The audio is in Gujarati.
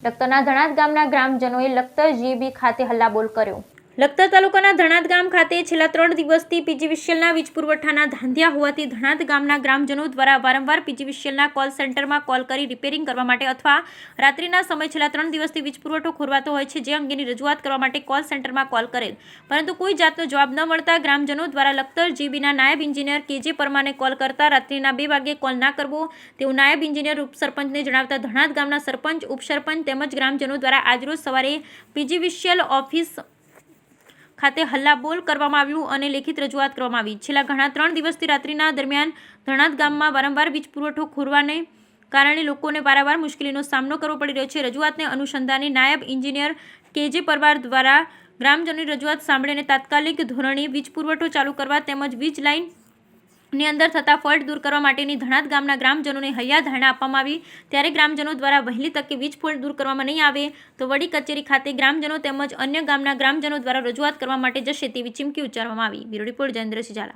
લખતરના ધણાદ ગામના ગ્રામજનોએ લખતર જીબી ખાતે હલ્લાબોલ કર્યો। લખતર તાલુકાના ધણાદ ગામ ખાતે છેલ્લા 3 દિવસથી પીજીવીસીએલના વીજ પુરવઠાના ધાંધિયા હોવાથી ધણાદ ગામના ગ્રામજનો દ્વારા વારંવાર પીજીવીસીએલના કોલ સેન્ટરમાં કોલ કરી રિપેરિંગ કરવા માટે અથવા રાત્રિના સમય છેલ્લા 3 દિવસથી વીજ પુરવઠો ખોરવાતો હોય છે, જે અંગેની રજૂઆત કરવા માટે કોલ સેન્ટરમાં કોલ કરેલ, પરંતુ કોઈ જાતનો જવાબ ન મળતા ગ્રામજનો દ્વારા લખતર જીબીના નાયબ એન્જિનિયર કેજે પરમારને કોલ કરતા રાત્રિના 2 વાગ્યે કોલ ના કરવો તેવું નાયબ એન્જિનિયર ઉપસરપંચને જણાવતા ધણાદ ગામના સરપંચ, ઉપસરપંચ તેમજ ગ્રામજનો દ્વારા આજરોજ સવારે પીજીવીસીએલ ઓફિસ ખાતે હલ્લાબોલ કરવામાં આવ્યું અને લેખિત રજૂઆત કરવામાં આવી। છેલ્લા ઘણા 3 દિવસથી રાત્રિના દરમિયાન ધણાદ ગામમાં વારંવાર વીજ પુરવઠો ખોરવાને કારણે લોકોને વારંવાર મુશ્કેલીનો સામનો કરવો પડી રહ્યો છે। રજૂઆતને અનુસંધાને નાયબ એન્જિનિયર કેજે પરમાર દ્વારા ગ્રામજનોની રજૂઆત સાંભળીને તાત્કાલિક ધોરણે વીજ પુરવઠો ચાલુ કરવા તેમજ વીજ લાઇનની અંદર થતા ફોલ્ટ દૂર કરવા માટેની ધણાદ ગામના ગ્રામજનોને હૈયાધારણા આપવામાં આવી। ત્યારે ગ્રામજનો દ્વારા વહેલી તકે વીજ ફોલ્ટ દૂર કરવામાં નહીં આવે તો વડી કચેરી ખાતે ગ્રામજનો તેમજ અન્ય ગામના ગ્રામજનો દ્વારા રજૂઆત કરવા માટે જશે તેવી ચીમકી ઉચ્ચારવામાં આવી। Bureau report Jayendrasinh Jhala.